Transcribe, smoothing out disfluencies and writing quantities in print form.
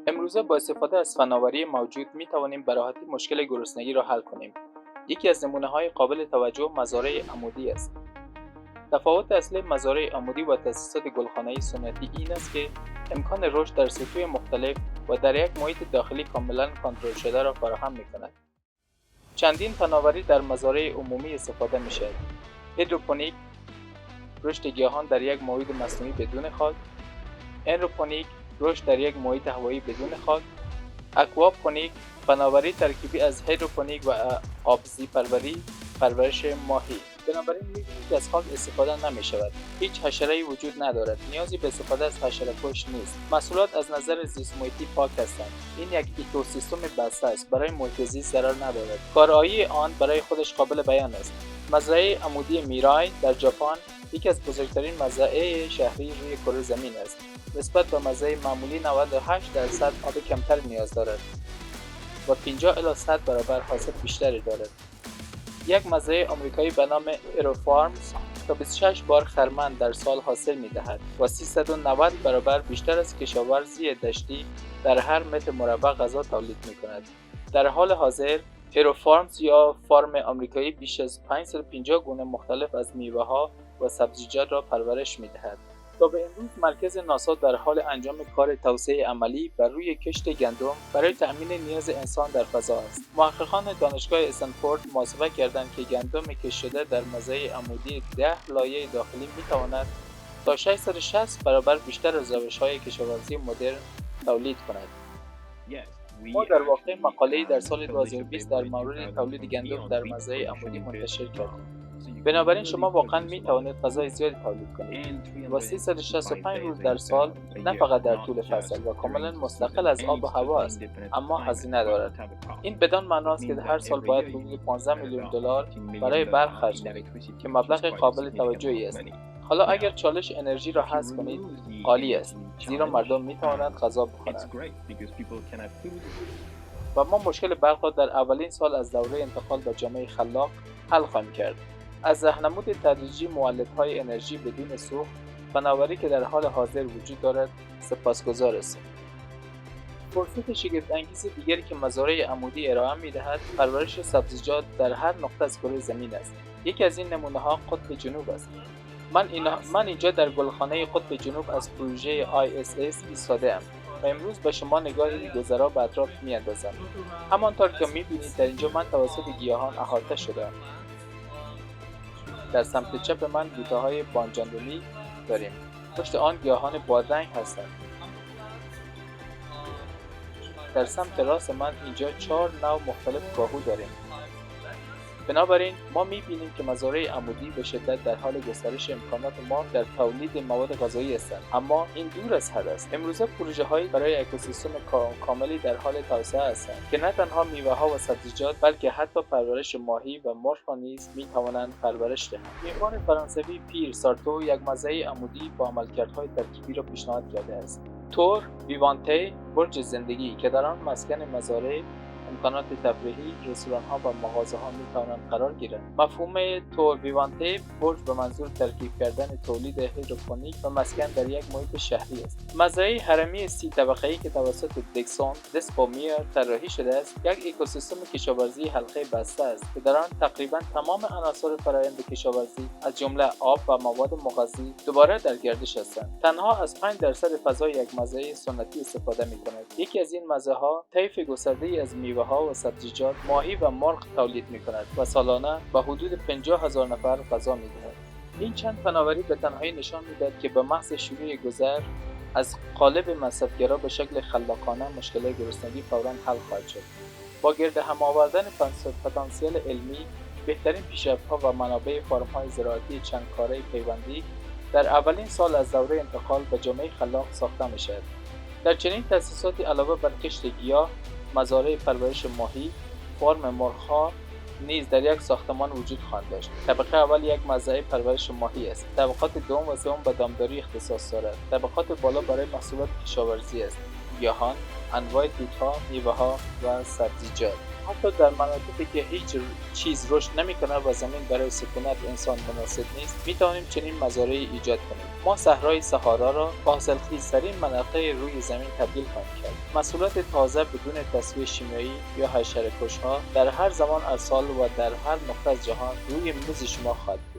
امروزه با استفاده از فناوری موجود می توانیم به راحتی مشکل گرسنگی را حل کنیم. یکی از نمونه‌های قابل توجه مزارع عمودی است. تفاوت اصلی مزارع عمودی و تأسیسات گلخانه‌ای سنتی این است که امکان رشد در سطوح مختلف و در یک محیط داخلی کاملا کنترل شده را فراهم می‌کند. چندین فناوری در مزارع عمومی استفاده می‌شود. هیدروپونیک، رشد گیاهان در یک محیط مصنوعی بدون خاک. ایروپونیک، رشد در یک محیط هوایی بدون خاک. اکواپونیک، فناوری ترکیبی از هیدروپونیک و آبزی پرورش ماهی. بنابراین می‌بینید که از خاک استفاده نمی‌شود. هیچ حشره‌ای وجود ندارد. نیازی به استفاده از حشره‌کش نیست. محصولات از نظر زیست محیطی پاک هستند. این یک اکوسیستم بسته است. برای محیط زیست ضرر ندارد. کارایی آن برای خودش قابل بیان است. مزرعه عمودی میرای در ژاپن یکی از بزرگترین مزارع شهری روی کره زمین است. نسبت به مزرعه معمولی 98% آب کمتر نیاز دارد و 50 الی 100 برابر حاصل بیشتری دارد. یک مزرعه آمریکایی به نام ایروفارمز تا 26 بار خرمن در سال حاصل می‌دهد و 390 برابر بیشتر از کشاورزی دشتی در هر متر مربع غذا تولید می‌کند. در حال حاضر ایروفارمز یا فارم آمریکایی بیش از 550 گونه مختلف از میوه‌ها و سبزیجات را پرورش می‌دهد. تا به امروز مرکز ناسا در حال انجام کار توسعه عملی بر روی کشت گندم برای تأمین نیاز انسان در فضا است. محققان دانشگاه استنفورد محاسبه کردند که گندم کشت شده در مزرعه عمودی 10 لایه داخلی می‌تواند تا 660 برابر بیشتر از روش‌های کشاورزی مدرن تولید کند. ما در واقع مقاله‌ای در سال 2020 در مورد تولید گندم در مزرعه عمودی منتشر کردیم. بنابراین شما واقعا می توانید غذای زیادی تولید کنید و 365 روز در سال، نه فقط در طول فصل، و کاملا مستقل از آب و هوا است، اما هزینه دارد. این بدان معناست که هر سال باید حدود 15 میلیون دلار برای برق خرج کنید که مبلغ قابل توجهی است. حالا اگر چالش انرژی را حذف کنید، عالی است، زیرا مردم می توانند غذا بخورند. و ما مشکل برق را در اولین سال از دوره انتقال به جامعه خلاق حل خواهیم کرد. از راهنمود تدریجی مولدهای انرژی بدون سوخت، فناوری که در حال حاضر وجود دارد، سپاسگزار هستیم. فرصت شگفت‌انگیز دیگری که مزارع عمودی ارائه می‌دهد، پرورش سبزیجات در هر نقطه از کره زمین است. یکی از این نمونه‌ها قطب جنوب است. من اینجا در گلخانه قطب جنوب از پروژه ISS ایستاده‌ام و امروز به شما نگاهی گذرا به اطراف می‌اندازم. همانطور که می‌بینید در اینجا من توسط گیاهان احاطه شده‌ام. در سمت چپ من بوته‌های بانجاندنی داریم. پشت آن گیاهان بادرنگ هستند. در سمت راست من اینجا 4 نوع مختلف کاهو داریم. بنابراین ما می‌بینیم که مزارع عمودی به شدت در حال گسترش امکانات ما در تولید مواد غذایی هستند، اما این دور از حد است. امروزه پروژه‌هایی برای اکوسیستم کاملی در حال توسعه هستند که نه تنها میوه‌ها و سبزیجات، بلکه حتی پرورش ماهی و مرغ را نیز می‌توانند پرورش دهند. معمار فرانسوی پیر سارتو یک مزرعه عمودی با عملکردهای ترکیبی را پیشنهاد کرده است. تور ویوانته، برج زندگی که در آن مسکن مزارع، امکانات تفریحی، رستوران‌ها و مغازه‌ها می‌توانند قرار گیرند. مفهوم تور ویوانته برج به منظور ترکیب کردن تولید هیدروپونیک و مسکن در یک محیط شهری است. مزرعه هرمی 30 طبقه‌ای که توسط دیکسون دسپومیر طراحی شده است، یک اکوسیستم کشاورزی حلقه بسته است که در آن تقریباً تمام عناصر فرآیند کشاورزی از جمله آب و مواد مغذی دوباره در گردش هستند. تنها از 5% فضای یک مزرعه سنتی استفاده می‌کند. یکی از این مزرعه‌ها طیف گسترده‌ای از میوه‌ها و سبزیجات، ماهی و مرغ تولید می‌کند و سالانه به حدود 50,000 نفر غذا می‌دهد. این چند فناوری به تنهایی نشان می‌دهد که به محض شروع گذر از قالب مصرفگرا به شکل خلاقانه مشکل گرسنگی فوراً حل خواهد شد. با گرد هم آوردن پتانسیل علمی، بهترین پیشرفت‌ها و منابع فرم‌های زراعتی چند کاره پیوندی در اولین سال از دوره انتقال به جامعه خلاق ساخته می‌شود. در چنین تأسیساتی علاوه بر کشت گیاه، مزارع پرورش ماهی، فارم مرغ‌ها نیز در یک ساختمان وجود خواهد داشت. طبقه اول یک مزرعه پرورش ماهی است. طبقات دوم و سوم به دامداری اختصاص دارد. طبقات بالا برای محصولات کشاورزی است: گیاهان، انواع توت‌ها، میوه‌ها و سبزیجات. حتی در مناطقی که هیچ چیز رشد نمی‌کند و زمین برای سکونت انسان مناسب نیست، می‌توانیم چنین مزارعی ایجاد کنیم. ما صحرای صحارا را به حاصلخیزترین مناطق روی زمین تبدیل خواهیم کرد. محصولات تازه بدون تصفیه شیمیایی یا حشره‌کش‌ها در هر زمان از سال و در هر نقطه از جهان روی میز شما خواهد بود.